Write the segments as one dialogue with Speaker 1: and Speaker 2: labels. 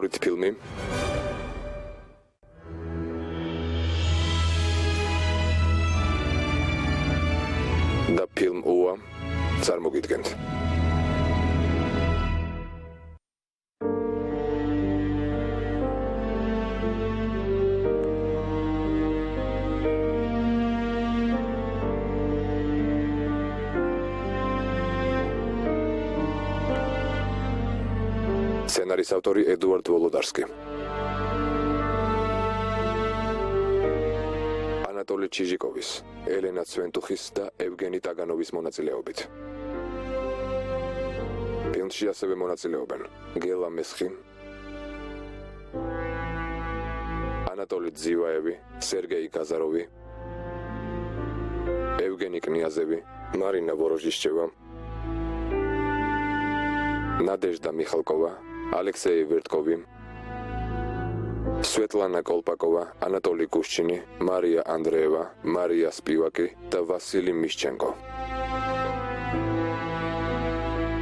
Speaker 1: დაახლოებით ფილმი და ფილმ ოა წარმოგიდგენთ. სცენარის ავტორი ედუარდ ვოლოდარსკი. ანატოლი ჩიჟიკოვის, ელენა ცვენტუხის და ევგენი ტაგანოვის მონაწილეობით. ფილმში ასევე მონაწილეობენ გელა მესხი, ანატოლი ძივაევი, სერგეი გაზაროვი, ევგენი კნიაზევი, მარინა ვოროჟიშჩევა, ნადეჟდა მიხალკოვა, ალექსეი ვერტკოვი, სვეტლანა კოლპაკოვა, ანატოლი გუშჩინი, მარია ანდრეევა, მარია სპივაკი და ვასილი მიშჩენკო.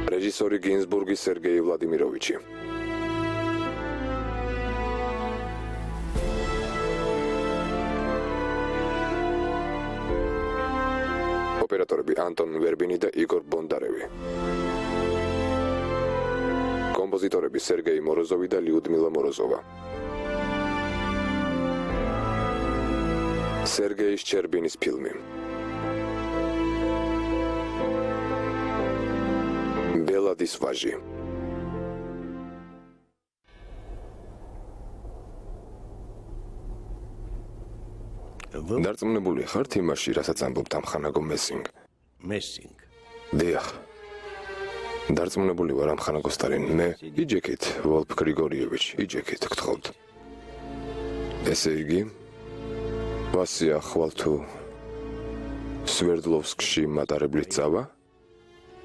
Speaker 1: რეჟისორი გინზბურგის სერგეი ვლადიმიროვიჩი. ოპერატორები ანტონ ვერბინი და იგორ ბონდარევი. კომპოზიტორები სერგეი მოროზოვი და ლიუდმილა მოროზოვა. სერგეი შჩერბინის ფილმი. ბელადის ვაჟი. დარწმუნებული ხართ იმაში, რასაც ამბობთ ამხანაგო მესინგ?
Speaker 2: მესინგ.
Speaker 1: დიახ. დარწმუნებული ვარ ამხანაგო სტალინ. მე იჯექით, ვოლფ გრიგორიევიჩ, იჯექით, გთხოვთ. ესე იგი, ვასია ხვალ თუ სვერდლოვსკში მატარებლით წავა?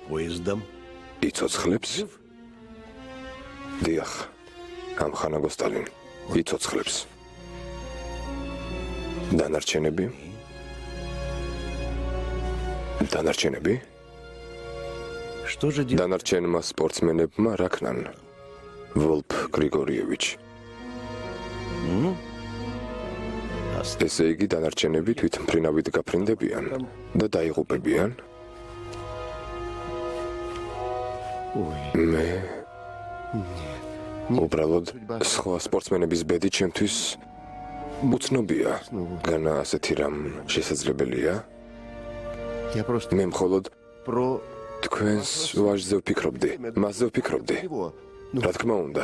Speaker 2: პოეზდამ
Speaker 1: იცოცხლებს? დიახ, ამხანაგო სტალინ, იცოცხლებს. დანარჩენები? დანარჩენები? დანარჩენმა სპორტსმენებმა რა ქნან? ვოლფ გრიგორიევიჩ. ესე იგი დანარჩენები თვითმფრინავით გაფრინდებიან და დაიღუპებიან? მე უბრალოდ სხვა სპორტსმენების ბედი ჩემთვის უცნობია. განა ასეთი რამ შესაძლებელია? მე მხოლოდ თქვენს ვაჟზე ვფიქრობდი, მასზე ვფიქრობდი. რა თქმა უნდა,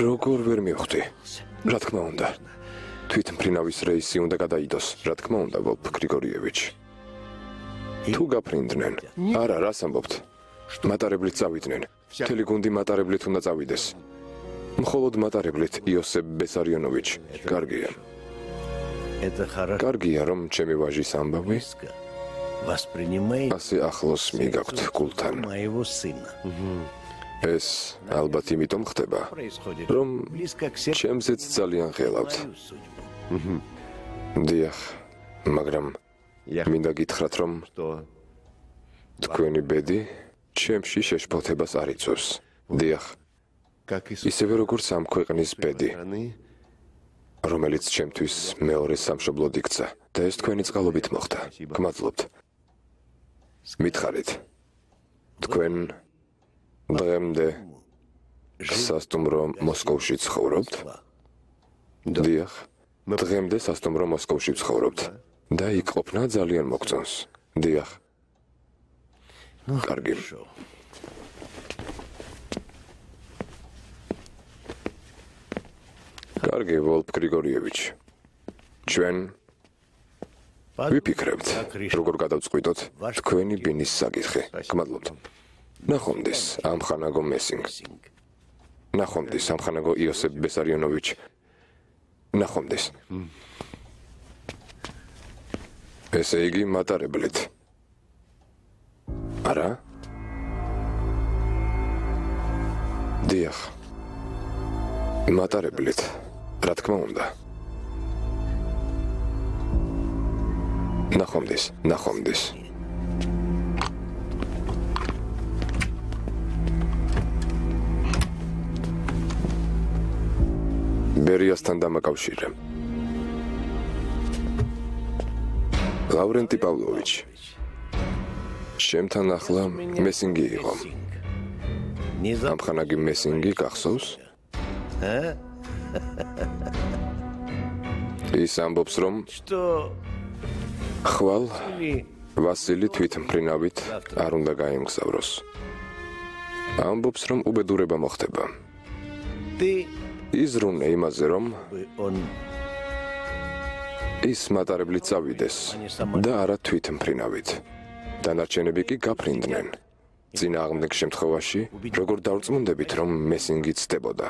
Speaker 1: როგორ ვერ მივხვდი? რა თქმა უნდა, თვითმფრინავის რეისი უნდა გადაიდოს. რა თქმა უნდა, ვოლფ გრიგორიევიჩ. თუ გაფრინდნენ? არა, რას ამბობთ? მატარებლით წავიდნენ. მთელი გუნდი მატარებლით უნდა წავიდეს. მხოლოდ მატარებლით იოსებ ბესარიონოვიჩ. კარგია. კარგია, რომ ჩემი ვაჟის ამბავი ასე ახლოს მიგაქვთ გულთან. ეს ალბათ იმიტომ ხდება, რომ ჩემზეც ძალიან ხელავთ. დიახ, მაგრამ მინდა გითხრათ, რომ თქვენი ბედი ჩემში შეშფოთებას არ იწვევს. დიახ, ისევე როგორც ამ ქვეყნის ბედი, რომელიც ჩემთვის მეორე სამშობლოდ იქცა და ეს თქვენი წყალობით მოხდა. გმადლობთ. მითხარით, თქვენ დღემდე სასტუმრო მოსკოვში ცხოვრობთ? დიახ, დღემდე სასტუმრო მოსკოვში ცხოვრობთ და იქ ყოფნა ძალიან მოგწონს. დიახ. კარგი. კარგი, ვოლფ გრიგორიევიჩ. ჩვენ ვიფიქრებთ, როგორ გადავწყვიტოთ თქვენი ბინის საკითხი. გმადლობთ. ნახვამდის, ამხანაგო მესინგ. ნახვამდის, ამხანაგო იოსებ ბესარიონოვიჩ. ნახვამდის. ესე იგი, მატარებლით. არა? დიახ. მატარებლით. რა თქმა უნდა. ნახვამდის, ნახვამდის. ბერიასთან დამაკავშირე. ლავრენტი პავლოვიჩი. შემთან ახლა მესინგი იყო. ამხანაგი მესინგი გახსოვს? ის ამბობს, რომ ხვალ ვასილი თვითმფრინავით არ უნდა გაემგზავროს. ამბობს, რომ უბედურება მოხდება. იზრუნე იმაზე, რომ ის მატარებლით წავიდეს და არა თვითმფრინავით. დანარჩენები კი გაფრინდნენ. წინააღმდეგ შემთხვევაში, როგორ დავრწმუნდებით, რომ მესინგი ცდებოდა?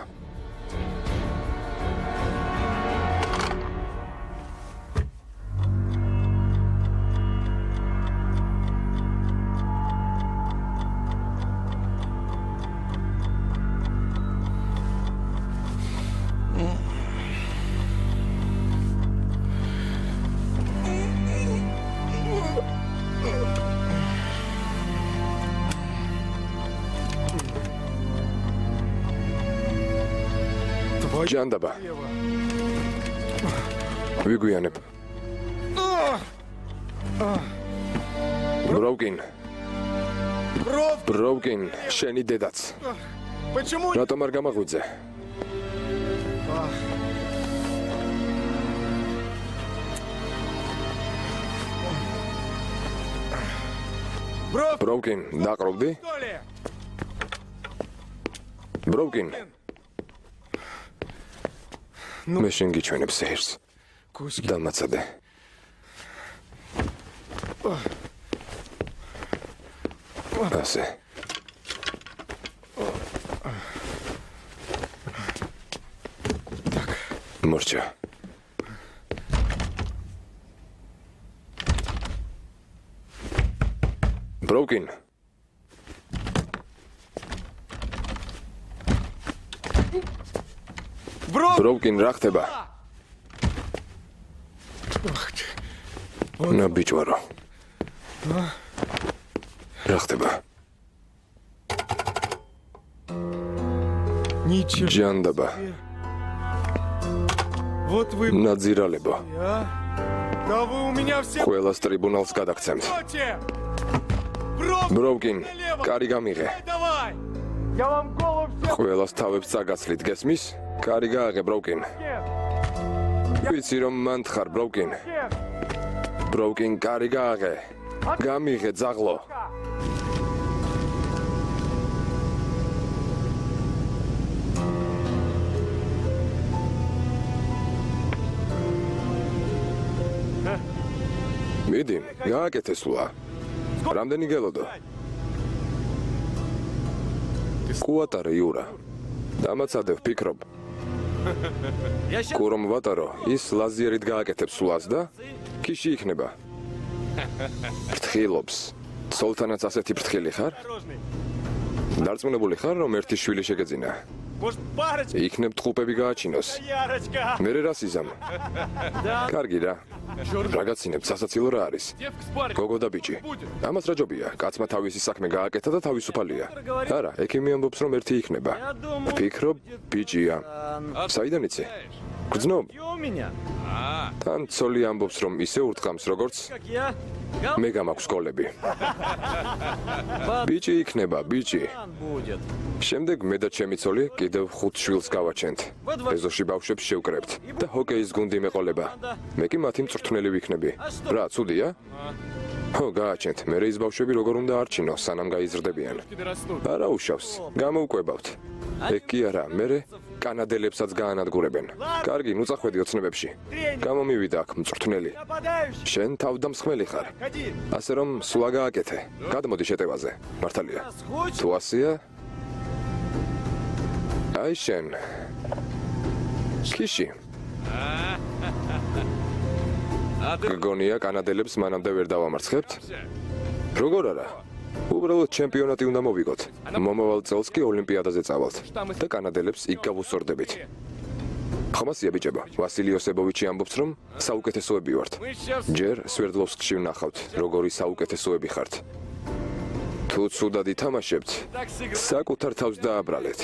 Speaker 1: ჯანდაბა. ვიგვიანებ. ბროუკინ, შენი დედაც. რატომ არ გამაღვიძე? ბროუკინ, დაყრობდი? ბროუკინ. მე შენ გიჩვენებს ზეირს. დამაცადე. ასე. მორჩა. ბროუკინ. ბროუკინ, რა ხდება? ნა ბიჭვარო. რა ხდება? ჯანდაბა. ნაძირალებო. ყველას ტრიბუნალს გადაგცემთ. ბროუკინ, კარი გამიღე. ყველას თავებს წაგაცლით, გესმის? კარი გააღე, ბროუკინ. ვიცი რომ მანდ ხარ, ბროუკინ. ბროუკინ, კარი გააღე. გამიღე, ძაღლო. მიდი, გააკეთე სულა. რამდენი გელოდო? კუატარე, იურა. დამაცადე, ვფიქრობ. კურომ ვატარო, ის ლაზიერით გააკეთებს სულას და ქიში იქნება. ფრთხილობს. სულთანაც ასეთი ფრთხილი ხარ? დარწმუნებული ხარ, რომ ერთი შვილი შეგეძინა? იქნებ ტყუპები გააჩინოს. მერე რას იზამ? კარგი რა. რაგაცინებ, სასაცილო რა არის? გოგო და ბიჭი. ამას რა ჯობია? კაცმა თავისი საქმე გააკეთა და თავისუფალია. არა, ექიმი ამბობს, რომ ერთი იქნება. ვფიქრობ, ბიჭია. საიდან იცი? გძნობ? თან ცოლი ამბობს, რომ ისე ურტყამს, როგორც მე გამაქვს კოლები. ბიჭი იქნება, ბიჭი. შემდეგ მე და ჩემი ცოლი კიდევ 5 შვილს გავაჩენთ. ეზოში ბავშვებს შევკრებთ და ჰოკეის გუნდი მეყოლება. მე კი მათი მწვრთნელი ვიქნები. რა, ცუდია? ხო, გააჩენთ. მე ის ბავშვები როგორ უნდა არჩინო, სანამ გაიზრდებიან. არა უშავს, გამოვკვებავთ. ეგ კი არა, მე კანადელებსაც გაანადგურებენ. კარგი, ნუ წახვედი ოცნებებში. გამომივიდა აქ მწვრთნელი. შენ თავდამსხმელი ხარ. ასე რომ სულა გააკეთე. გადმოდი შეტევაზე. მართალია. თუ ასეა? აი შენ. ქიში. გგონია კანადელებს მანამდე ვერ დავამარცხებთ? როგორ არა? უბრალოდ ჩემპიონატი უნდა მოვიგოთ. მომავალ წელს კი ოლიმპიადაზე წავალთ და კანადელებს იქ გავუსწორდებით. ხმასია ბიჭებო, ვასილი ოსებოვიჩი ამბობს, რომ საუკეთესოები ვართ. ჯერ სვერდლოვსკში ვნახავთ, როგორი საუკეთესოები ხართ. თუ ცუდად ითამაშებთ, საკუთარ თავს დააბრალეთ.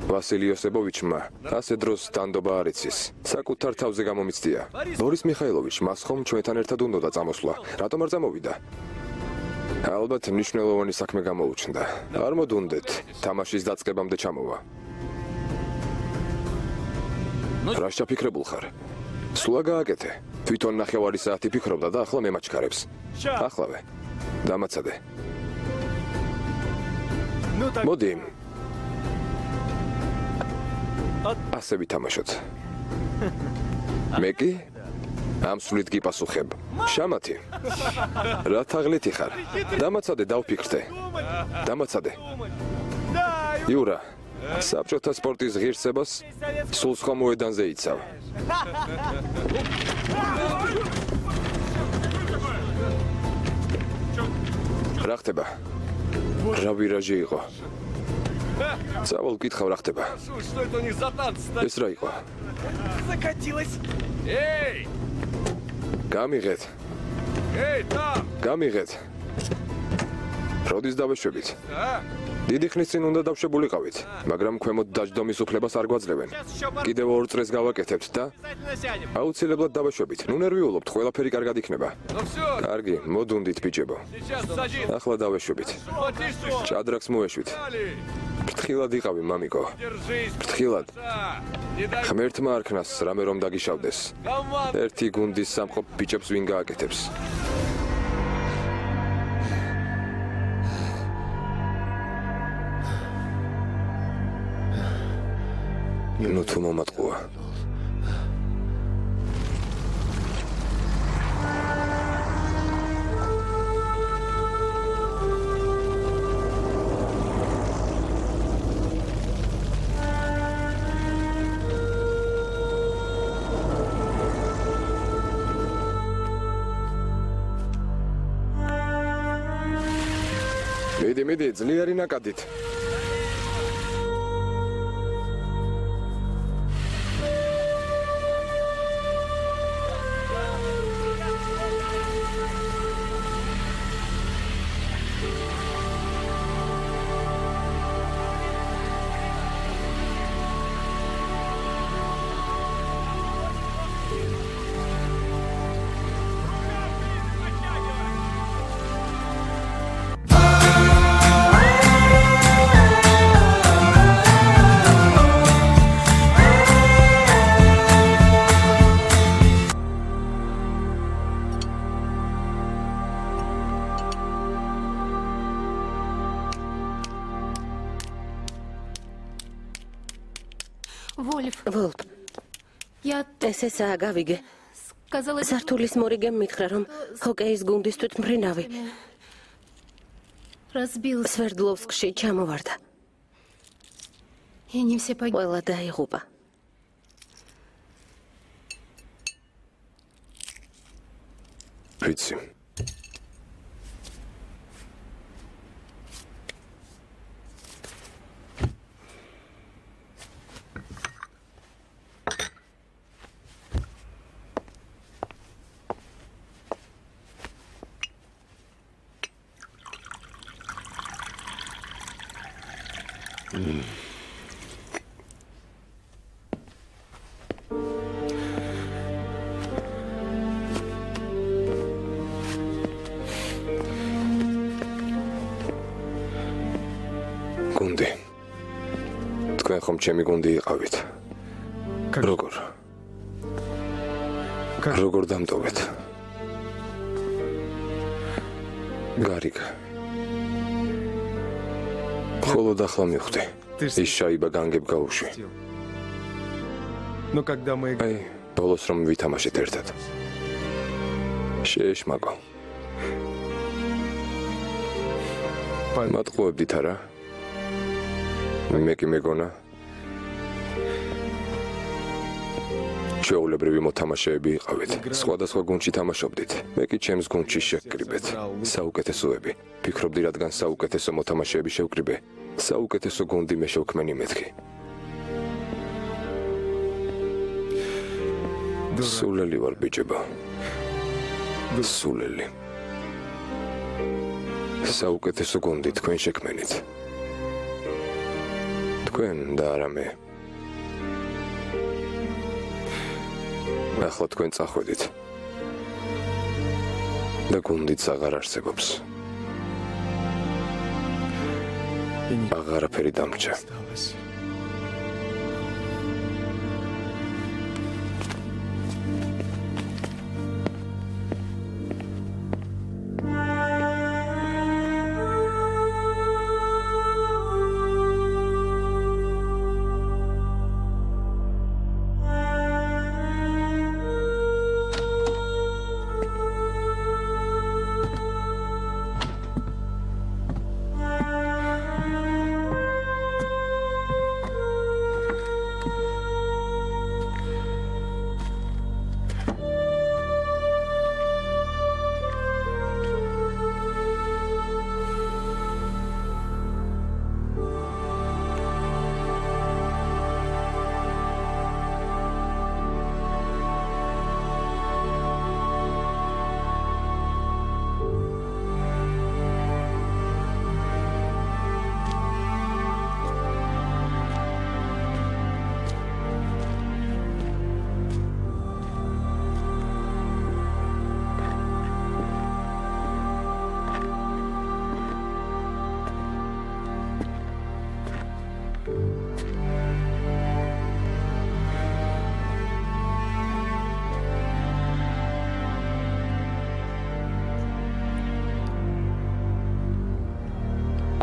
Speaker 1: ვასილი იოსებოვიჩმა ასე დროს დანდობა არ იცის. საკუთარ თავზე გამომიცდია. ბორის მიხაილოვიჩ მას ხომ ჩვენთან ერთად უნდა წამოსვლა. რატომ არ წამოვიდა? ალბათ მნიშვნელოვანი საქმე გამოუჩნდა. არ მოდუნდეთ, თამაშის დაწყებამდე ჩამოვა. რა შეფიქრებულ ხარ? სულა გააკეთე. თვითონ ნახევარი საათი ფიქრობდა და ახლა მემაჩქარებს. ახლავე. დამაცადე. მოდი. ასე ვითამაშოთ. მე კი ამ სულით გიპასუხებ. შამათი. რა თაღლითი ხარ? დამაცადე დავფიქრდე. დამაცადე. იურა, საბჭოთა სპორტის ღირსებას სულ სხვა მოედანზე იცავ. რა ხდება? რა ვირაჟი იყო? Цавол кითხав რა ხდება?
Speaker 3: Что это у них за танц?
Speaker 1: ეს რა იყო?
Speaker 3: Закатилась. Эй!
Speaker 1: გამიღეთ.
Speaker 3: Эй, там!
Speaker 1: გამიღეთ. როდის დავეშვებით?
Speaker 3: А?
Speaker 1: დიდი ხნის წინ უნდა დავშებულიყავით, მაგრამ ქვემოთ დაждომის უფლებას არ გვაძლევენ. კიდევ 2 წრეს გავაკეთებთ და
Speaker 3: Обязательно сядем.
Speaker 1: აუცილებლად დავეშვებით. ნუ ნერვიულობთ, ყველაფერი კარგად იქნება.
Speaker 3: Ну все,
Speaker 1: კარგი, მოდუნდით ბიჭებო.
Speaker 3: сейчас садись.
Speaker 1: ახლა დავეშვებით.
Speaker 3: Потише.
Speaker 1: ჭადრაკს მოეშვით.
Speaker 3: Дали.
Speaker 1: ფრთხილად იყავი, მამიკო.
Speaker 3: Держись.
Speaker 1: ფრთხილად.
Speaker 3: Да. Не дай
Speaker 1: ღმერთმა არქნას რამე რომ დაგიშავდეს.
Speaker 3: команду.
Speaker 1: ერთი გუნდის სამყოფ ბიჭებს ვინ გააკეთებს? ნუ თუ მომატყუა. მიდი, ძლიერი ნაკადით.
Speaker 4: Вольф,
Speaker 5: ვოლფ,
Speaker 4: я
Speaker 5: ესეა გავიგე.
Speaker 4: сказала...
Speaker 5: სართულის მორიგემ მითხრა, რომ ჰოკეის გუნდის თვითმფრინავი
Speaker 4: Разбился.
Speaker 5: სვერდლოვსკში ჩამოვარდა.
Speaker 4: И не все погибли.
Speaker 5: ყველა დაიღუპა.
Speaker 1: ვიცი. გუნდი. თქვენ ხომ ჩემი გუნდი იყავით? როგორ? როგორ დამტოვეთ? გარიგა. ხოლოდ ახლა მივხვდი. ის შაიბა განგებ გაუშვი.
Speaker 6: Но когда мы...
Speaker 1: აი, ბოლოს რომ ვითამაშეთ ერთად. შეეშმაკო. მატყუებდით არა? მე კი მეგონა. ჩვეულებრივი მოთამაშეები იყავით. სხვადასხვა გუნდში თამაშობდით. მე კი ჩემს გუნდში შევკრიბეთ. საუკეთესოები. ფიქრობდი, რადგან საუკეთესო მოთამაშეები შევკრიბე, საუკეთესო გუნდი მე შევქმენი მეთქი. სულელი ვარ ბიჭებო. სულელი. საუკეთესო გუნდი თქვენ შექმენით. თქვენ და არა მე. ახლა თქვენ წახვედით. და გუნდიც აღარ არსებობს. აღარაფერი დამრჩა.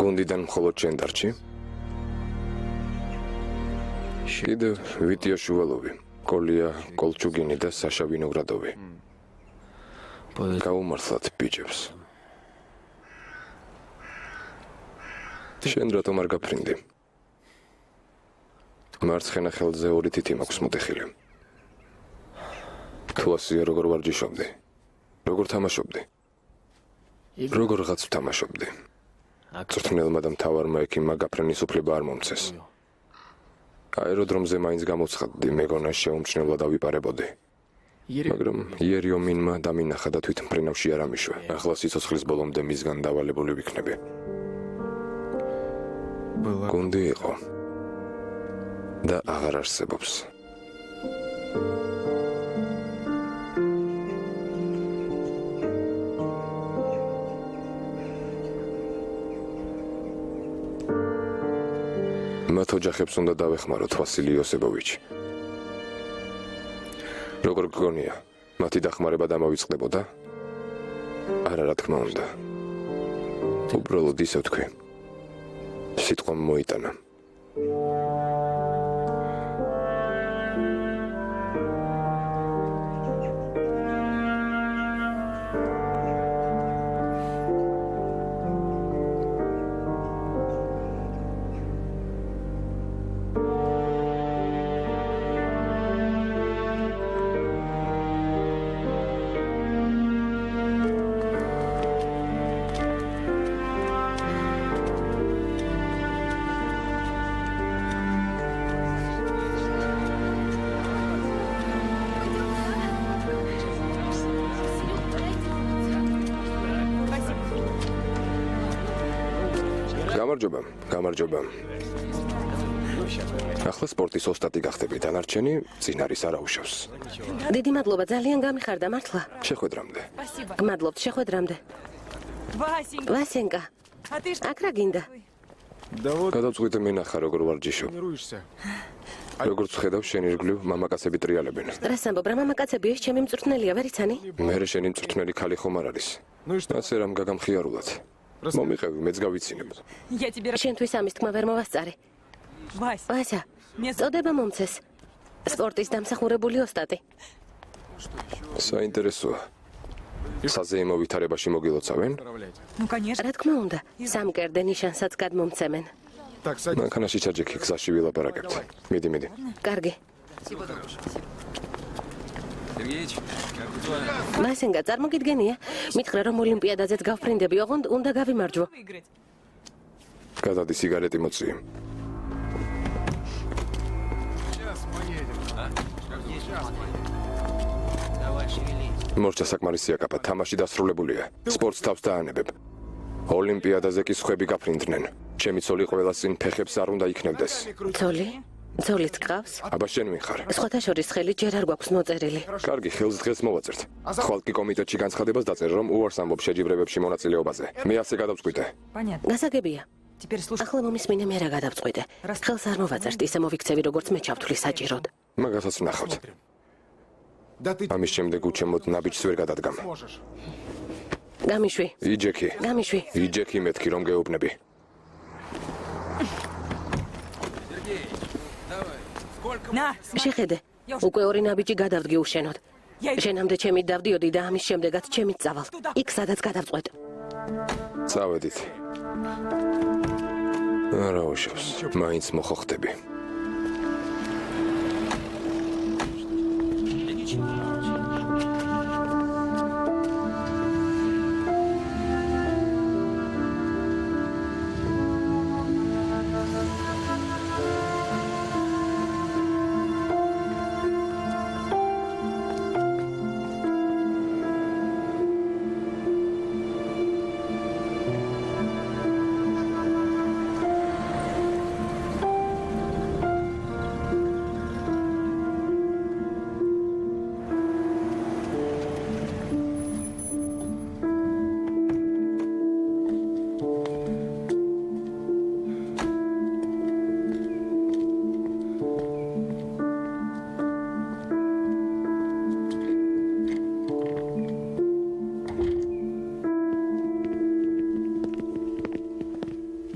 Speaker 1: გუნდიდან მხოლოდ შენ დარჩი? კიდევ ვიტია შუვალოვი, კოლია კოლჩუგინი და საშა ვინოგრადოვი. გაუმართლათ ბიჭებს. შენ რატომ არ გაფრინდი? მარცხენა ხელზე 2 თითი მაქვს მოტეხილი. თუ ასეა როგორ ვარჯიშობდი? როგორ თამაშობდი? როგორღაც ვთამაშობდი? წვრთნელმა და მთავარმა ექიმმა გაფრენის უფლება არ მომცეს. აეროდრომზე მაინც გამოცხადდი, მეგონა შეუმჩნევლად ავიპარებოდი. მაგრამ იერიომინმა დამინახა და თვით მფრინავში არ ამიშვა. ახლა სიცოცხლის ბოლომდე მისგან დავალებული ვიქნები. გუნდი იყო და აღარ არსებობს. მათ ოჯახებს უნდა დავეხმაროთ, ვასილი იოსებოვიჩი. როგორ გგონია, მათი დახმარება დამავიწყდებოდა? არა, რა თქმა უნდა. უბრალოდ ისე ვთქვი. სიტყვა მოიტანა. გამარჯობა. ახლა სპორტის ოსტატი გახდები, დანარჩენი წინ არის არაუშავს.
Speaker 5: დიდი მადლობა, ძალიან გამიხარდა, მართლა.
Speaker 1: შეხვედრამდე.
Speaker 5: გმადლობთ, შეხვედრამდე. ვასენკა, აქ რა გინდა?
Speaker 1: გადავწყვიტე მენახა როგორ ვარჯიშობ. როგორც ხედავ, შენ ირგვლივ მამაკაცები ტრიალებენ.
Speaker 5: რას ამბობ, რა მამაკაცები ეს ჩემი მწვრთნელია, ვერ იცანი?
Speaker 1: მე შენი მწვრთნელი ქალი ხომ არ არის. ასე რამ გაგამხიარულად. მომიყევი, მეც გავიცინებ.
Speaker 5: შენთვის ამის თქმა ვერ მოვასწარი. ვასა, წოდება მომცეს. სპორტის დამსახურებული ოსტატი.
Speaker 1: საინტერესოა. საზეიმო ვითარებაში მოგილოცავენ?
Speaker 5: რა თქმა უნდა, სამკერდე ნიშანსაც გადმომცემენ.
Speaker 1: მანქანაში ჩაჯექი, გზაში ვილაპარაკებთ. მიდი.
Speaker 5: კარგი. მასენგა, წარმოგიდგენია? მითხრა რომ ოლიმპიადაზეც გავფრინდები, ოღონდ უნდა გავიმარჯვო.
Speaker 1: გადადი სიგარეტი მოწიე. მორჩა საკმარისია კაპა, თამაში დასრულებულია. სპორტს თავს დაანებებ. ოლიმპიადაზე კი სხვები გაფრინდნენ. ჩემი ცოლი ყველას წინ ფეხებს არ უნდა იქნებდეს.
Speaker 5: ძოლიც გყავს?
Speaker 1: აბა შენ ვიხარ.
Speaker 5: სხვათა შორის ხელი ჯერ არ გვაქვს მოწერილი.
Speaker 1: კარგი, ხელს დღეს მოვაწერთ. ხვალკი კომიტეტში განცხადებას დაწერე, რომ უარს ამბობ შეჯიბრებებში მონაწილეობაზე. მე ასე გადავწყვიტე.
Speaker 5: გასაგებია. ახლა მომისმინე მე რა გადავწყვიტე. ხელს არ მოვაწერთ, ისე მოვიქცევი როგორც მე ჩავთვლი საჭიროდ.
Speaker 1: მაგასაც ვნახავთ. ამის შემდეგ უჩემოდ ნაბიჯს ვერ გადადგამ.
Speaker 5: გამიშვი. იჯექი
Speaker 1: მეთქი რომ გეუბნები.
Speaker 5: შეხედე, უკვე ორი ნაბიჯი გადავდგი უშენოდ. შენამდე ჩემით დავდიოდი და ამის შემდეგაც ჩემით წავალ. იქ სადაც გადავწყვეტ.
Speaker 1: წავედით. არა უშავს, მაინც მოხოხდები.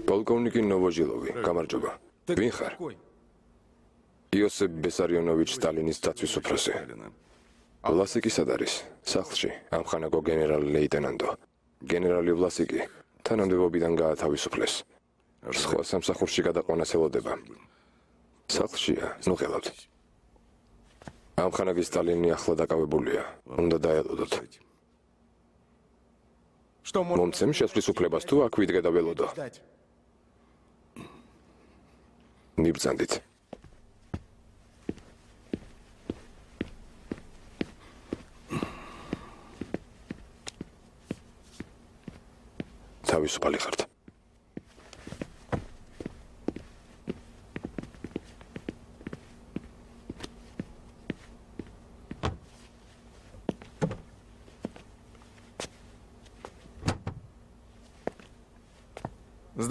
Speaker 1: პოლკოვნიკი ნოვოჟილოვი, გამარჯობა. ვინ ხარ? იოსებ ბესარიონოვიჩ სტალინის დაცვის უფროსი. ვლასიკი სად არის? სახლში, ამხანაგო გენერალი ლეიტენანტო. გენერალი ვლასიკი თანამდებობიდან გაათავისუფლეს. სხვა სამსახურში გადაყვანას ელოდება. სახლშია, ნუ ხელავთ. ამხანაგი სტალინი ახლა დაკავებულია. უნდა დაელოდოთ. მომცემ შესვლის უფლებას თუ აქ ვიდგე და ველოდო? მიბრძანდით. თავისუფალი ხართ.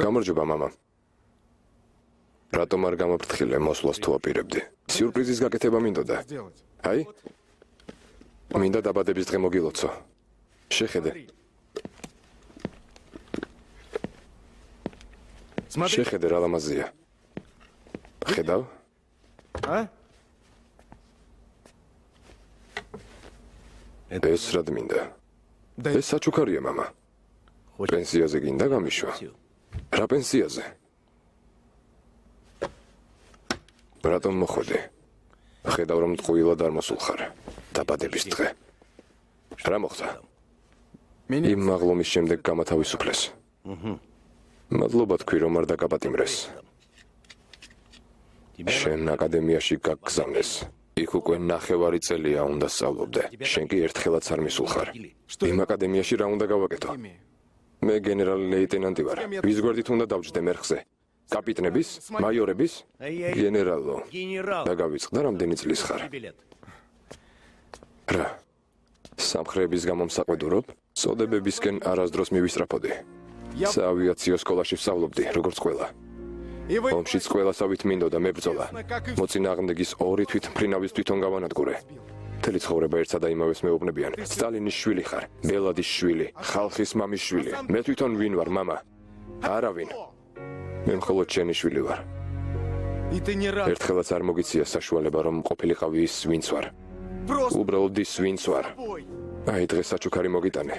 Speaker 1: გამარჯობა მამა. რატომ არ გამოფრთხილე მოსვლას თუ აპირებდი? სიურპრიზის გაკეთება მინდოდა. აი? მინდა დაბადების დღე მოგილოცო. შეხედე. შეხედე რა ლამაზია. ხედავ? ეს რად მინდა? ეს საჩუქარია მამა. პენსიაზე გინდა გამიშვა? რა პენსიაზე? რატომ მოხვედი? ხედავ რომ ტყუილად არ მოსულ ხარ. დაბადების დღე. რა მოხდა? იმ მაღლომის შემდეგ გამათავისუფლეს. მადლობა თქვი რომ არ დაგაპატიმრეს. შენ აკადემიაში გაგგზავნეს. იქ უკვე 9 წელია უნდა სწავლობდე. შენ კი ერთხელაც არ მისულ ხარ. იმ აკადემიაში რა უნდა გავაკეთო? მე გენერალი ლეიტენანტი ვარ. ვის გვერდით უნდა დავჯდე მერხზე? კაპიტნების? მაიორების? გენერალო. დაგავიწყდა რამდენი წლის ხარ? რა? სამხრეების გამო მსაყვედურობ? წოდებებისკენ არასდროს მივისწრაფოდი. საავიაციო სკოლაში ვსწავლობდი, როგორც ყველა. ომშიც ყველასავით მინდოდა მებრძოლა. მოწინააღმდეგის 2 თვითმფრინავის თვითონ გავანადგურე. მთელი ცხოვრება ერთსა და იმავეს მეუბნებიან. სტალინის შვილი ხარ, ბელადის შვილი, ხალხის მამის შვილი. მე თვითონ ვინ ვარ, მამა? არავინ. მე მხოლოდ შენი შვილი ვარ. ერთხელაც არ მოგიცია საშუალება რომ ყოფილიყავი ის ვინც ვარ. უბრალოდ ის ვინც ვარ. აი დღეს საჩუქარი მოგიტანე.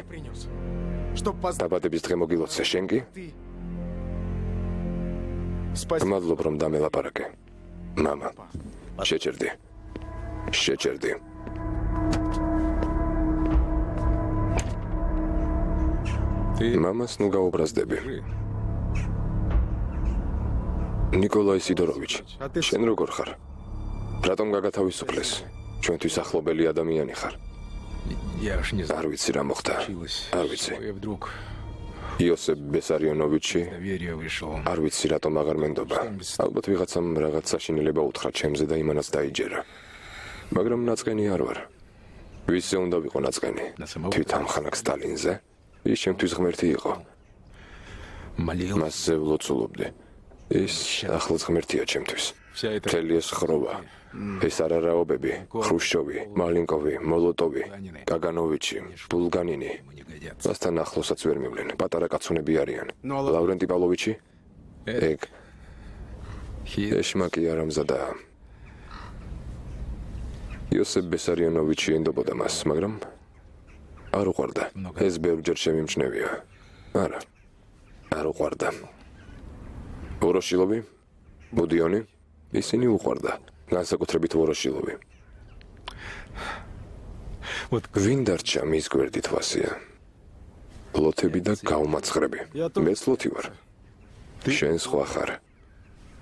Speaker 1: დაბადების დღე მოგილოცე შენ კი? მადლობ რომ დამელაპარაკე. მამა, შეჭერდი. მამას ნუ გაუბრაზდები. ნიკოლაი სიდოროვიჩ, შენ როგორ ხარ? რატომ გაგათავისუფლეს? ჩვენთვის ახლობელი ადამიანი ხარ. არ ვიცი რა მოხდა. არ ვიცი. იოსებ ბესარიონოვიჩი
Speaker 6: Доверие вышел.
Speaker 1: არ ვიცი რატომ აღარ მენდობა. ალბათ ვიღაცამ რაღაც საშინელება უთხრა ჩემზე და იმანაც დაიჯერა. მაგრამ ნაწყენი არ ვარ. ვისზე უნდა ვიყო ნაწყენი? თვით ამხანაგ სტალინზე? ის ჩემთვის ღმერთი იყო.
Speaker 6: Молил.
Speaker 1: მასზე ვლოცულობდი. ის ახლაც ღმერთია ჩემთვის.
Speaker 6: Вся эта
Speaker 1: მთელი ეს ხრობა, ეს არარაობები, ხრუშჩოვი, მალინკოვი, მოლოტოვი, კაგანოვიჩი, ბულგანინი.
Speaker 6: ему не годятся.
Speaker 1: მასთან ახლოსაც ვერ მივლენ. პატარა კაცუნები არიან. ლავრენტი პავლოვიჩი? ეგ ეშმაკი არამზადაა. იოსებ ბესარიონოვიჩი ენდობოდა მას, მაგრამ არ უყვარდა. ეს ბევრჯერ შემიმჩნევია. არა, არ უყვარდა. ვოროშილოვი, ბუდიონი, ისინი უყვარდა. განსაკუთრებით ვოროშილოვი.
Speaker 6: Вот
Speaker 1: ვინ დარჩა მის გვერდით ვასია? ლოთები და გაუმაცხრები. მეც ლოთი ვარ. შენ სხვა ხარ.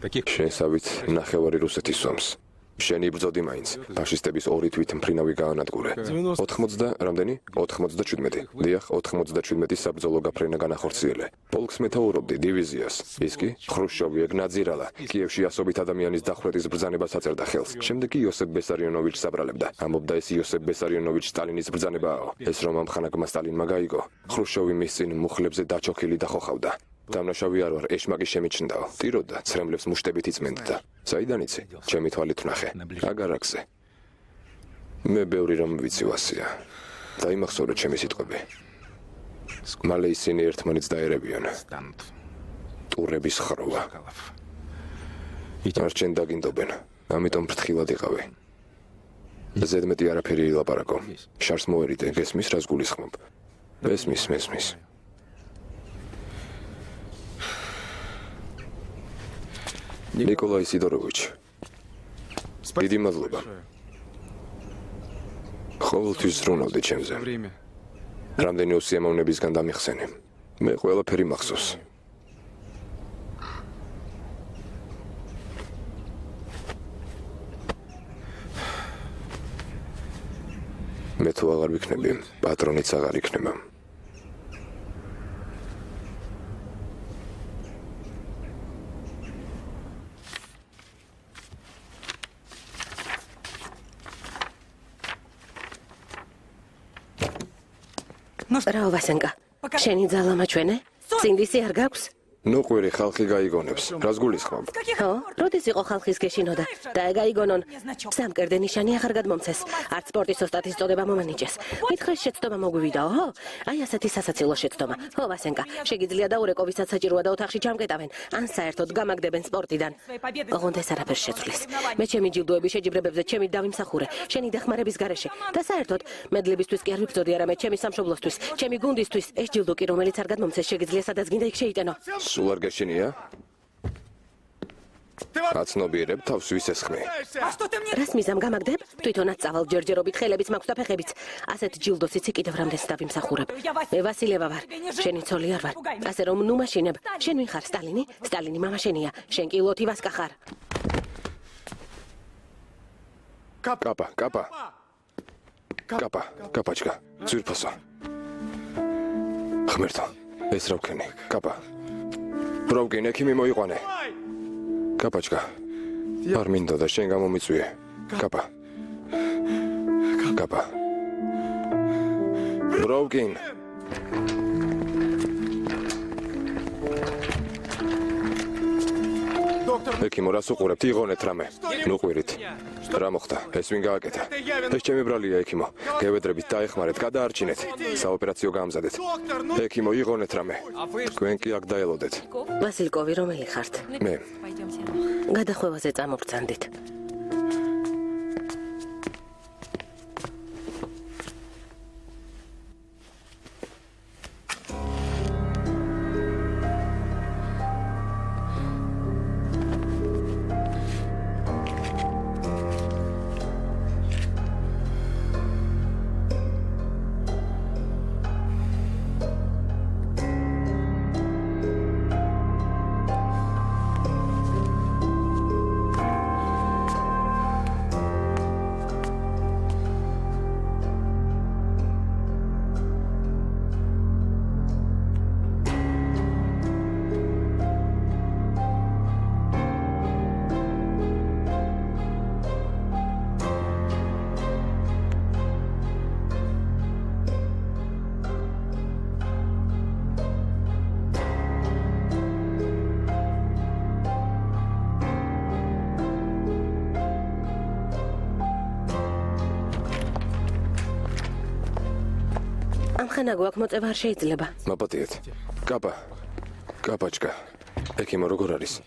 Speaker 6: таких
Speaker 1: შენსავით ნახევარი რუსეთის სვამს. შენი ბრძოდი მაინც. ფაშისტების ორი თვით მფრინავი გაანადგურე. 80 რამდენი? 97. დიახ, 97 საბრძოლო გაფრენა განახორციელე. პოლკს მეთაურობდი დივიზიას. ის კი ხრუშჩოვი ეგ ნაძირალა. კიევში ასობით ადამიანის დახვრეტის ბრძანებას აწერდა ხელს. შემდეგ კი იოსებ ბესარიონოვიჩს აბრალებდა. ამბობდა ეს იოსებ ბესარიონოვიჩ სტალინის ბრძანებაა. ეს რომ ამხანაგმა სტალინმა გაიგო. ხრუშჩოვი მის წინ მუხლებზე დაჩოქილი და ხოხავდა. დამნაშავე არ ვარ, ეშმაკი შემიჩნდაო. ტიროდა, ცრემლებს მუშტებით იწმენდდა. საიდან იცი? ჩემი თვალით ვნახე. აგარაკზე. მე ბევრი რომ ვიცი ვასია. დაიმახსოვრე ჩემი სიტყვები. მალე ისინი ერთმანეთს დაერებიან.
Speaker 6: станут.
Speaker 1: ტურების ხროვა.
Speaker 6: Калов.
Speaker 1: არჩენ დაგინდობენ. ამიტომ ფრთხილად იყავი. ზედმეტი არაფერი ილაპარაკო. შარს მოერიდე, გესმის რას გულისხმობ. მესმის. ნიკოლაი სიდოროვიჩი. დიდი მადლობა. ყოველთვის ზრუნავდი ჩემზე.
Speaker 6: Время.
Speaker 1: რამდენი უსიამოვნებისგან დამიხსენი. მე ყველაფერი მახსოვს. მე თუ აღარ ვიქნები, პატრონიც აღარ იქნება.
Speaker 5: რა ვასენკა? შენი ძალა მაჩვენე? სინდისი არ გაქვს?
Speaker 1: ნუყვირი ხალხი გაიგონებს. რას გულისხმობ?
Speaker 5: ხო, როდის იყო ხალხის გეშინოდა და გაიგონონ სამკერდე ნიშანი აღარ გადმომცეს, არც სპორტის ოსტატის წოდება მომანიჭეს. მითხეს შეცდომა მოგვივიდაო, ხო? აი ასეთი სასაცილო შეცდომა. ხო, ვასენკა, შეგიძლია დაურეკოვისაც საჭიროა და ოთახში ჩამკეტავენ, ან საერთოდ გამაგდებენ სპორტიდან. ოღონდ ეს არაფერს შეცვლის. მე ჩემი ჯილდოები შეჯიბრებებზე ჩემი დავიმსახურე, შენი დახმარების გარეშე და საერთოდ მედლებისთვის კი არ ვიბრძოდი, არამედ ჩემი სამშობლოსთვის, ჩემი გუნდისთვის. ეს ჯილდო კი რომელიც არ გადმომცეს, შეგიძლია სადაც გინდა იქ შეიტანო.
Speaker 1: სულ არ გეშინია? აცნობიერებ თავს ვისესხმი.
Speaker 5: რას მიზამ გამაგდებ? თვითონაც წავალ ჯერჯერობით ხელებიც მაქვს და ფეხებიც. ასეთ ჯილდოს იცი კიდევ რამდენს დავიმსახურებ. მე ვასილევა ვარ. შენი ცოლი არ ვარ. ასე რომ ნუ მაშინებ. შენ ვინ ხარ, სტალინი? სტალინი მამა შენია. შენ კი ლოთი ვასკა ხარ.
Speaker 1: კაპაჩკა. ძვირფასო. ღმერთო, ეს რა ვქენი? კაპა. პროვგინ ექიმი მოიყვანე. კაპაჩკა. არ მინდა და შენ გამომიწვიე. კაპა. პროვგინ. ექიმო, რას უყურებთ? იღონეთ რამე. ნუყვირით. რა მოხდა? ეს ვინ გააკეთა? ეს ჩემი ბრალია, ექიმო. გევედრებით დაეხმარეთ, გადაარჩინეთ. საოპერაციო გაამზადეთ. ექიმო, იღონეთ რამე. თქვენ კი აქ დაელოდეთ.
Speaker 5: ვასილკოვი, რომელი ხართ?
Speaker 1: მე.
Speaker 5: გადახვევაზე წამობრძანდით. ამხანა გვაქვს მოწევა არ შეიძლება.
Speaker 1: მაპატიეთ. კაპაჩკა. ექიმო როგორ არის?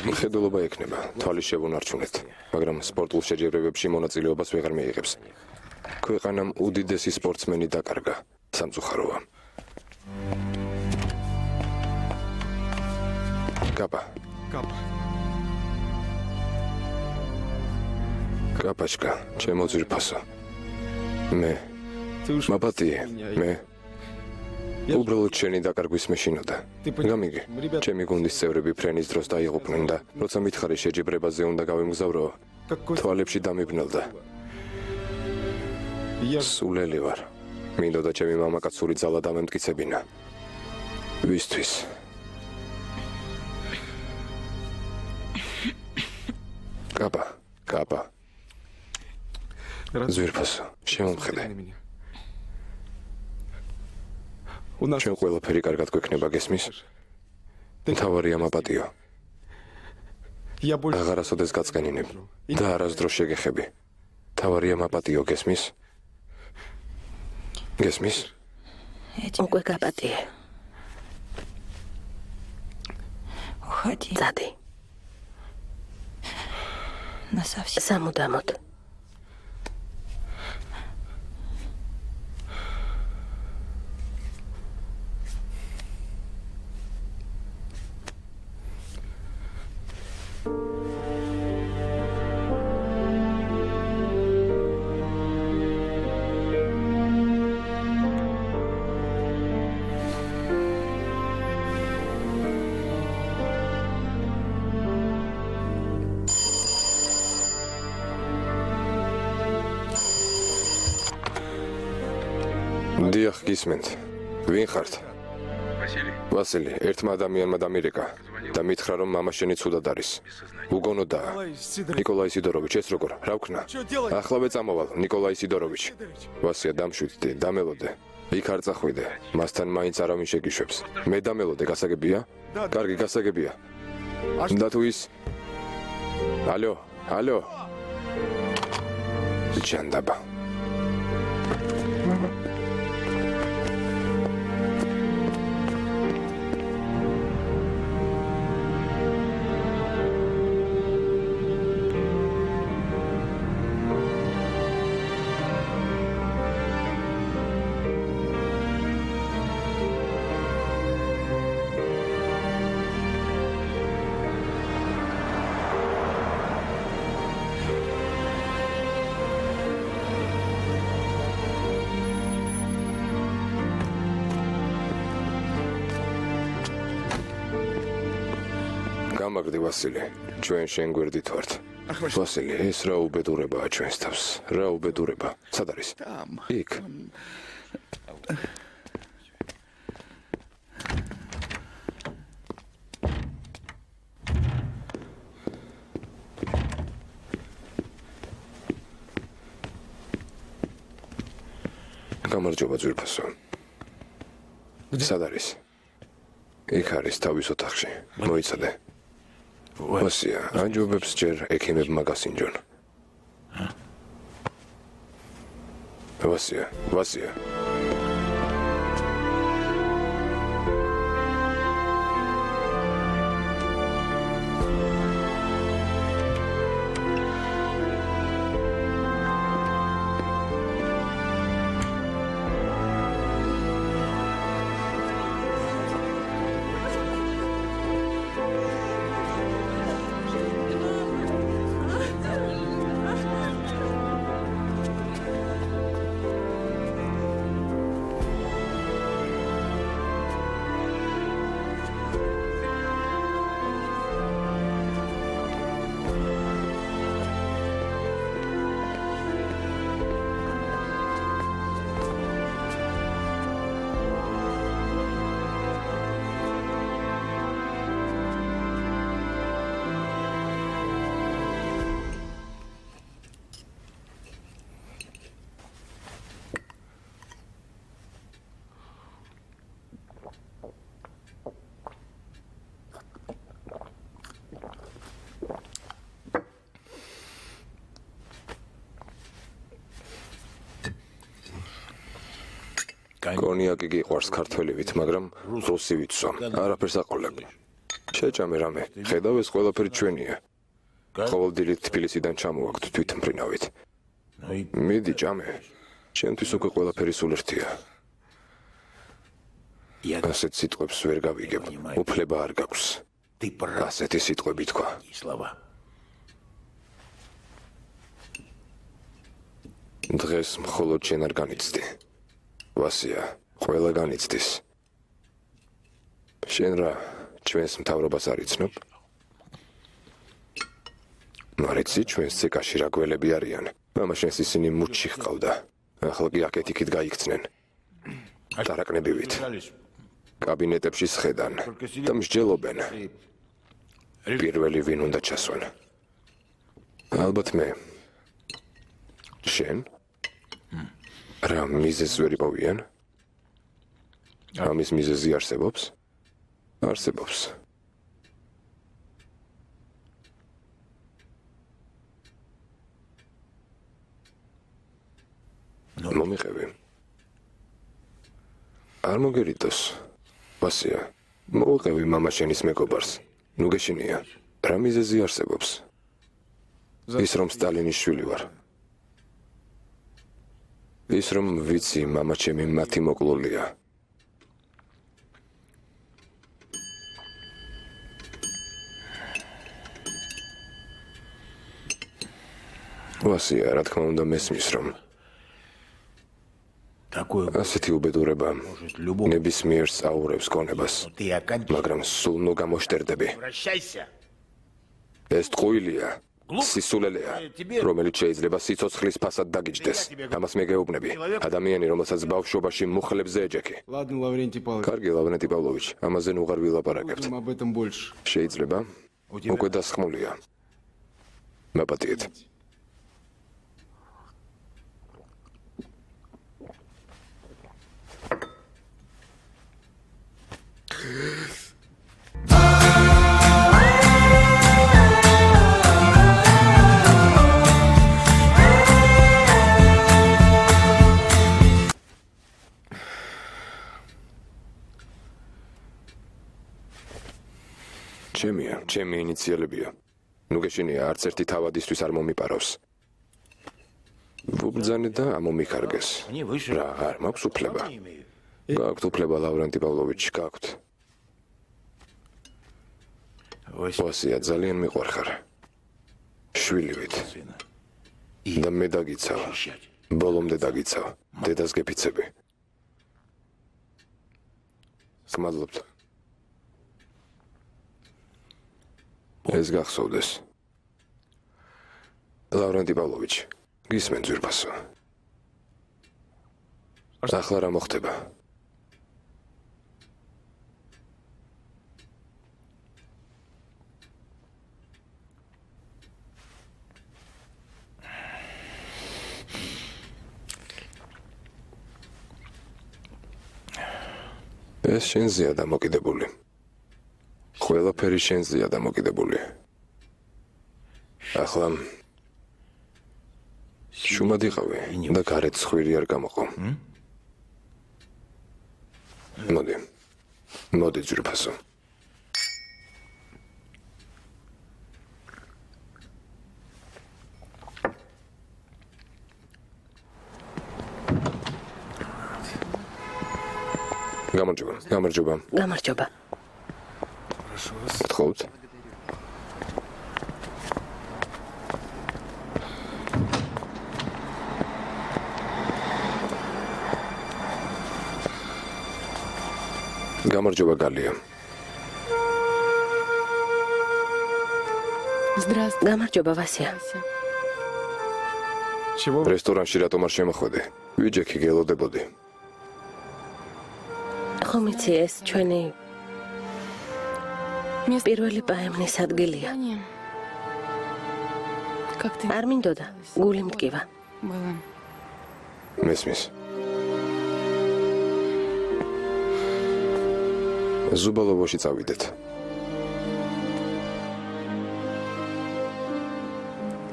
Speaker 1: მხედველობა ექნება, თვალი შევუნარჩუნეთ, მაგრამ სპორტულ შეჯიბრებებში მონაწილეობას ვეღარ მიიღებს. ქვეყანამ უდიდესი სპორტსმენი დაკარგა, სამწუხაროა. კაპაჩკა, ჩემო ძვირფასო. მე მაპატიე, მე უბრალოდ შენი დაკარგვის მეშინოდა. გამიგი, ჩემი გუნდის წევრები ფრენის დროს დაიღუპნენ და როცა მითხარი შეჯიბრებაზე უნდა გავიმგზავრო, თვალებში დამიბნელდა. სულელი ვარ. მინდოდა ჩემი მამაკაცური ძალა დამემტკიცებინა. ვისთვის? კაპა. ძვირფასო, შემომხედე. ჩვენ ყველაფერი კარგად გვექნება, გესმის? მთავარია მაპატიო. აღარასოდეს გაწყენინებ და არასდროს შეგეხები. მთავარია მაპატიო, გესმის? გესმის?
Speaker 5: უკვე გაპატიე. წადი. სამუდამოდ.
Speaker 1: დიახ, გისმენთ. ვინ ხართ? ვასილი, ერთმა ადამიანმა დამირეკა და მითხრა, რომ მამა შენი ცუდად არის. უგონოდაა. ნიკოლაი სიდოროვიჩ, ეს როგორ? რა ვქნა? ახლავე წამოვალ, ნიკოლაი სიდოროვიჩ. ვასია, დამშვიდდე, დამელოდე. იქ არ წახვიდე. მასთან მაინც არავინ შეგიშვებს. მე დამელოდე, გასაგებია? კარგი, გასაგებია. და თუ ის? ალო. ჯანდაბა. გამაგრდი ვასილი, ჩვენ შენ გვერდით ვართ. ვასილი, ეს რა უბედურებაა ჩვენს თავს, რა უბედურება. სად არის? იქ. გამარჯობა ძვირფასო. სად არის? იქ არის თავის ოთახში. მოიცადე. ვასია, აჯობებს ჯერ ექიმებმა გასინჯონ. ვასია. კონიაკი გიყვარს ქართველივით, მაგრამ რუსივით სვამ. არაფერს აყოლებ. შეჭამე რამე. ხედავ ეს ყველაფერი ჩვენია. ყოველდღიურად თბილისიდან ჩამოვაგდ თვითმფრინავით. მიდი ჭამე. ჩემთვის უკვე ყველაფერი სულ ერთია. ასეთ სიტყვებს ვერ გავიგებ. უფლება არ გაქვს.
Speaker 2: Ты прав,
Speaker 1: ასეთი სიტყვები თქვა.
Speaker 2: слова.
Speaker 1: დღეს მხოლოდ შენ არ განიცდი. ვასია, ყველა განიცდის. შენ რა, ჩვენს მთავრობას არ იცნობ? მარიცი ჩვენს ცეკაში რა გველები არიან. მამაშენს ისინი მუჩში ჰყავდა. ახლა კი აქეთ-იქით გაიქცნენ. ტარაკნებივით. კაბინეტებში სხედან და მსჯელობენ. პირველი ვინ უნდა ჩასვან? ალბათ მე. შენ? რა მიზეზს ვერ იპოვიან? ამის მიზეზი არსებობს? არსებობს. მომიყევი. არ მოგერიდოს. ვასია, მოვიყევი მამაშენის მეგობარს. ნუ გეშინია. რა მიზეზი არსებობს? ის რომ სტალინის შვილი ვარ. ის რომ ვიცი მამაჩემი მათი მოკლულია. ვასია, რა თქმა უნდა მესმის რომ
Speaker 2: Такое
Speaker 1: ასეთი უბედურება ნებისმიერ საუბრებს გონებას,
Speaker 2: ты окончательно
Speaker 1: მაგრამ სულ ნუ გამოშტერდები.
Speaker 2: прощайся.
Speaker 1: ეს ტყუილია, სისულელეა, რომელიც შეიძლება სიცოცხლის ფასად დაგიჯდეს. ამას მე გეუბნები. ადამიანი, რომელსაც ბავშვობაში მუხლებზე ეჯექი.
Speaker 6: Ладно, Лаврентий Павлович,
Speaker 1: კარგი, ლავრენტი პავლოვიჩ, ამაზე ნუ აღარ ვილაპარაკებთ.
Speaker 6: об этом больше.
Speaker 1: შეიძლება? უკვე დასხმულია. მაპატიეთ. ჩემი ინიციალებია. ნუ გეშინია, არც ერთი თავადისთვის არ მომიპარავს. ვუბრძანე და ამომიქარგეს. რა, არ მაქვს უფლება. გაქვთ უფლება, ლავრენტი პავლოვიჩ, გაქვთ. ვასია, ძალიან მიყვარხარ. შვილივით. და მე დაგიცავ. ბოლომდე დაგიცავ. დედას გეფიცები. მადლობთ. ეს გახსოვდეს. ლავრენტი პავლოვიჩ, გისმენ ძვირფასო. ახლა რა მოხდება? ეს შენზეა დამოკიდებული. ყველაფერი შენზეა დამოკიდებული. ახლა შუმად იყავი და გარეთ ცხვირი არ გამოყო. მოდი ძვირფასო. გამარჯობა.
Speaker 5: გამარჯობა.
Speaker 1: გთხოვთ. გამარჯობა გალია.
Speaker 4: Здравствуй.
Speaker 5: გამარჯობა ვასია.
Speaker 6: Чего?
Speaker 1: რესტორანში რატომ არ შემოხვედი? ვიჯექი გელოდებოდი.
Speaker 5: ხომ იცი ეს ჩვენი
Speaker 4: Место
Speaker 5: პირველი პაემნის ადგილია.
Speaker 4: как ты
Speaker 5: არ მინდოდა გული მტკივა.
Speaker 4: было.
Speaker 1: მესმის. ზუბალოვოში წავიდეთ.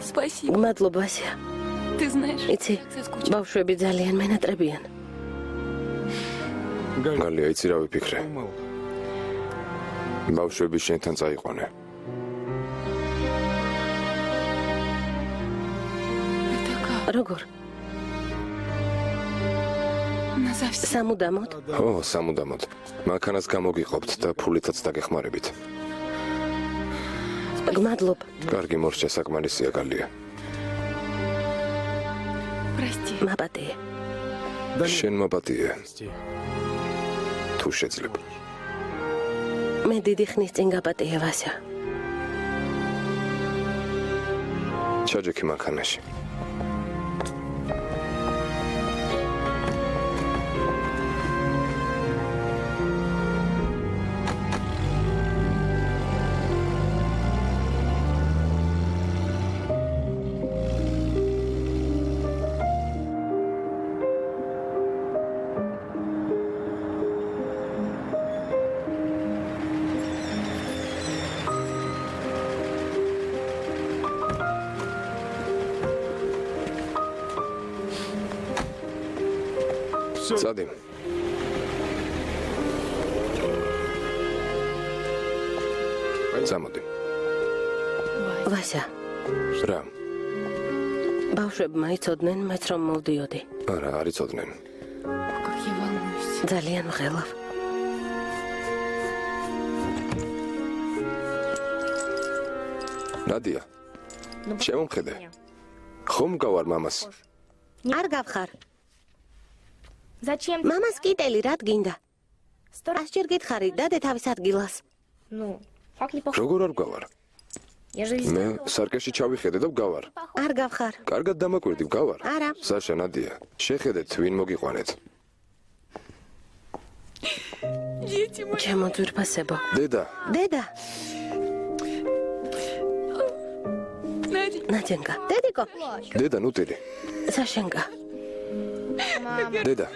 Speaker 4: Спасибо.
Speaker 5: მადლობა ვასია.
Speaker 4: Ты знаешь,
Speaker 5: იცი,
Speaker 4: я соскучилась.
Speaker 5: ბავშვები ძალიან მენატრებიან.
Speaker 1: გალია, იცი რა ვიფიქრე? ბავშვები შენთან წაიყვანე.
Speaker 4: Это как?
Speaker 5: როგორ?
Speaker 4: Назовси.
Speaker 5: სამუდამოდ?
Speaker 1: ო, სამუდამოდ. მანქანას გამოგიყოფთ და ფულითაც დაგეხმარებით.
Speaker 5: გმადლობ.
Speaker 1: კარგი მორჩა საკმარისია გალია.
Speaker 4: Прости.
Speaker 5: მაპატიე.
Speaker 1: შენ მაპატიე. თუ შეძლებ.
Speaker 5: მე დიდი ხნის წინ გაპატიე ვასა.
Speaker 1: ჩაჯექი მანქანაში. წადი. წამოდი.
Speaker 5: ვასა,
Speaker 1: რა?
Speaker 5: ბავშვებმა იცოდნენ მეც რომ მოვდიოდი.
Speaker 1: არა, არ იცოდნენ.
Speaker 4: Как я волнуюсь.
Speaker 5: ძალიან ვღელავ.
Speaker 1: ნადია. შემომხედე. ხომ გავარ მამას?
Speaker 5: არ გავხარ.
Speaker 7: Зачем?
Speaker 5: მამას კიტელი რად გინდა? 100-ჯერ გითხარი, დადე თავის ადგილას.
Speaker 7: Ну, факт не похож.
Speaker 1: როგორ არ გავარ?
Speaker 7: Я же
Speaker 1: მე სარკეში ჩავიხედე და გავარ.
Speaker 5: არ გავხარ.
Speaker 1: კარგად დამაკვირდი, გავარ.
Speaker 5: არა.
Speaker 1: საშა, ნადია, შეხედეთ ვინ მოგიყვანეთ.
Speaker 4: Дети мои.
Speaker 5: ჩემო ძვირფასებო.
Speaker 1: დედა,
Speaker 5: დედა,
Speaker 4: Надя.
Speaker 5: ნაჯენკა. დედიკო,
Speaker 1: დედა ნუტილი.
Speaker 5: საშენკა.
Speaker 1: დედა,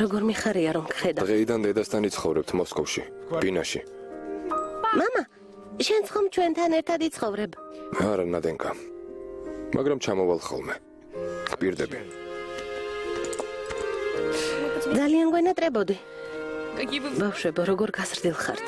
Speaker 5: როგორ მიხარია რომ გხედავ.
Speaker 1: დღეიდან დედასთან იცხოვრებთ მოსკოვში, ბინაში.
Speaker 5: მამა, შენ ხომ ჩვენთან ერთად იცხოვრებ?
Speaker 1: არა, ნადენკა. მაგრამ ჩამოვალ ხოლმე. გპირდები.
Speaker 5: ძალიან გვენატრებოდი.
Speaker 4: Какие вы
Speaker 5: ბავშვებო, როგორ გასრდილ ხართ?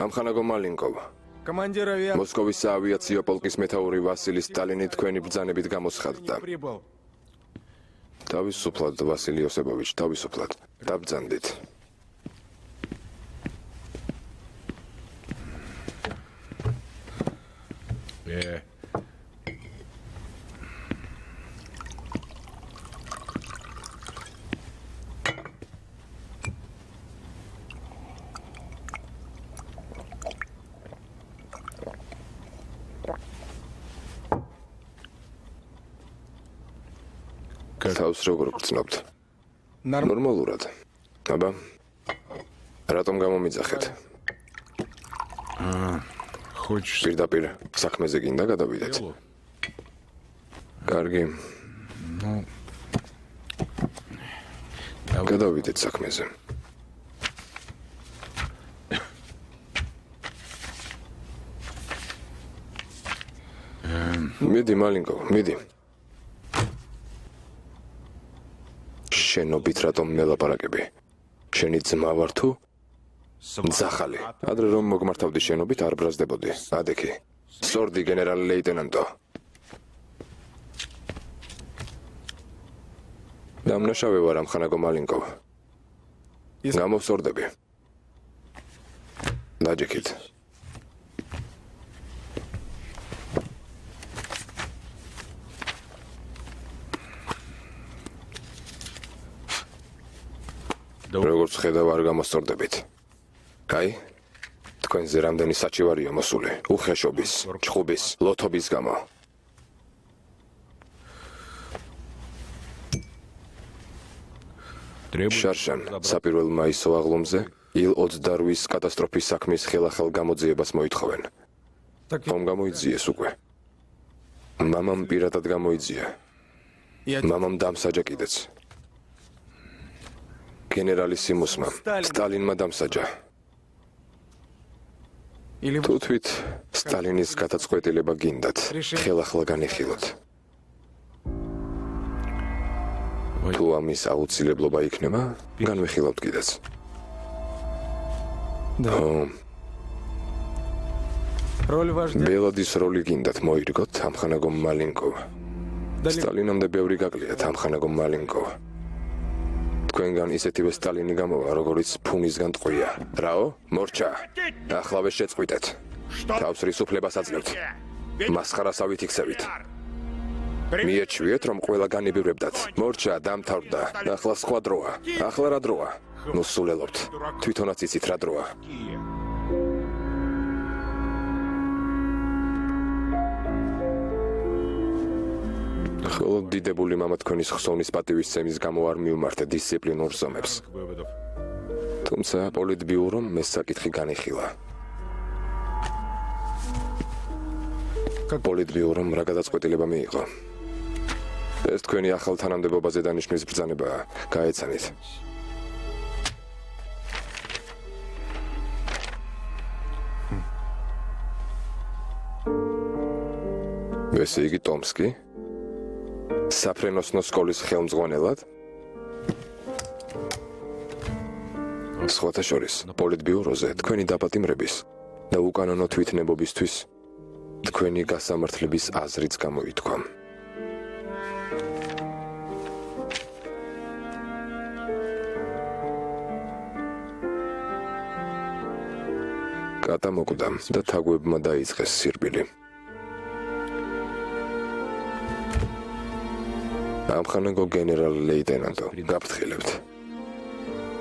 Speaker 1: ამხანაგო მალინკოვ.
Speaker 8: Командир авиации
Speaker 1: მოსკოვის საავიაციო პოლკის მეთაური ვასილი სტალინი თქვენი ბრძანებით გამოსხატდა.
Speaker 8: прибыл.
Speaker 1: თავისუფლად ვასილი ოსებოვიჩ, თავისუფლად. დაბრძანდით. თავს როგორ გწნობთ? ნორმალურად. აბა. რატომ გამომიძახეთ?
Speaker 6: Хочешь
Speaker 1: პირდაპირ საქმეზე გინდა გადავიდეთ?
Speaker 6: делу?
Speaker 1: კარგი,
Speaker 6: Ну, давай.
Speaker 1: გადავიდეთ საქმეზე. მიდი მალინკო, მიდი. შენობით რატომ მელაპარაკები? შენი ძმა ვარ თუ? ძახალი. ადრე რომ მოგმართავდი შენობით არ ბრაზდებოდი. ადექი. სორდი გენერალ ლეიტენანტო. დამნაშავე ვარ ამხანაგო მალინკოვ. გამოვსორდები. დაჯექით. როგორც ხედავ არ გამოსწორდებით. კაი? თქვენზე რამდენი საჩივარია მოსული? უხეშობის, ჩხუბის, ლოთობის გამო. შარშან საპირველ მაისო აღლომზე Il-28-ის კატასტროფის საქმის ხელახალ გამოძიებას მოითხოვენ. ომ გამოიძიეს უკვე. მამამ პირადად გამოიძია. მამამ დამსაჯა კიდეც. გენერალისიმუსმა სტალინმა დამსაჯა. თუ თვით სტალინის გადაწყვეტილება გინდათ, ხელახლა განიხილოთ. თუ ამის აუცილებლობა იქნება, განვიხილავთ კიდეც. ბელადის როლი გინდათ მოირგოთ ამხანაგო მალინკოვ. სტალინამდე ბევრი გაკლიათ ამხანაგო მალინკოვ. თქვენგან ისეთივე სტალინი გამოვა, როგორიც ფუნისგან ტყვია. რაო? მორჩა. ახლავე შეწყვიტეთ. თავს რისუფლებას აძლევთ. მასხარასავით იქცევით. მიეჩვიეთ, რომ ყველა განიბირებდათ. მორჩა დამთავრდა. ახლა სხვა დროა. ახლა რა დროა? ნუ სულელობთ. თვითონაც იცით რა დროა. ხოლო დიდებული მამა თქვენის ხსოვნის პატივისცემის გამო არ მიუმართე დისციპლინურ ზომებს. თუმცა პოლიტბიურომ მესაკითხი განიხილა. პოლიტბიურომ რა გადაწყვეტილება მიიღო? ეს თქვენი ახალ თანამდებობაზე დანიშვნის ბრძანებაა. გაეცანით. ესე იგი ტომსკი? საფრენოსნო სკოლის ხელმძღვანელად? სხვათა შორის, პოლიტბიუროზე თქვენი დაპატიმრების და უკანონო თვითნებობისთვის თქვენი გასამართლების აზრიც გამოითქვა. კატა მოკვდა და თაგვებმა დაიწყეს სირბილი. ამხანაგო გენერალ ლეიტენანტო, გაფრთხილებთ.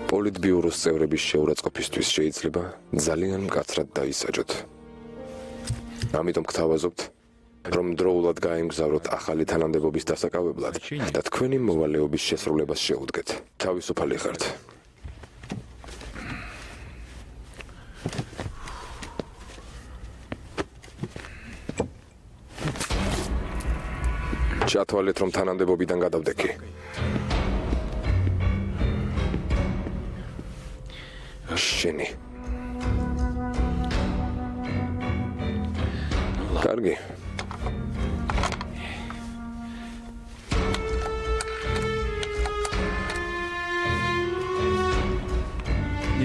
Speaker 1: პოლიტბიუროს წევრების შეურაცხყოფისთვის შეიძლება ძალიან მკაცრად დაისაჯოთ. ამიტომ გთავაზობთ, რომ დროულად გაემგზავროთ ახალი თანამდებობის დასაკავებლად და თქვენი მოვალეობის შესრულებას შეუდგეთ. თავისუფალი ხართ. ჩათვალეთ, რომ თანამდებობიდან გადავდექი. შენი. კარგი.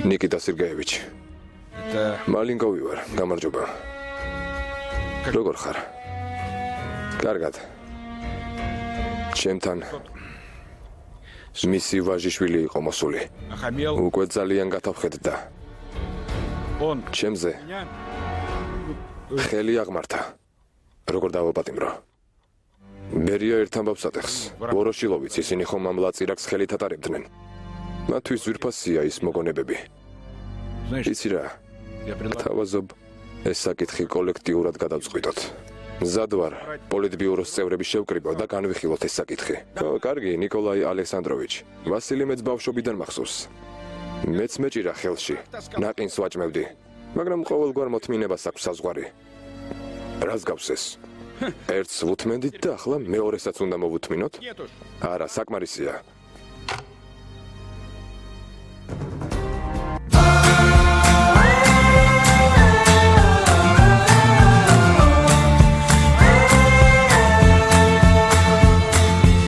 Speaker 1: ნიკიტა სერგეევიჩი. მალინკოვი ვარ, გამარჯობა. როგორ ხარ? კარგად. ჩემთან მისი ვაჟიშვილი იყო მოსული. უკვე ძალიან გადავხედდა. ჩემზე ხელი აღმართა. როგორ დავაპატიმრო? ბერია ერთ ამბავს ატეხს. ვოროშილოვიც ისინი ხომ ამ ლაწირაკს ხელით ატარებდნენ. მათთვის ძვირფასია ის მოგონებები. იცი რა? თავაზობ ეს საკითხი კოლექტიურად გადავწყვიტოთ. მზად ვარ პოლიტბიუროს წევრების შევკრიბო და განვიხილოთ ეს საკითხი. კარგი, ნიკოლაი ალექსანდროვიჩ. ვასილი მეც ბავშვობიდან მახსოვს. მეც მეჭირა ხელში. ნაყინს ვაჭმევდი. მაგრამ ყოველგვარ მოთმინებას აქვს საზღვარი. რას გავს ეს? ერთს ვუთმენდით და ახლა მეორესაც უნდა მოვუთმინოთ? არა, საკმარისია.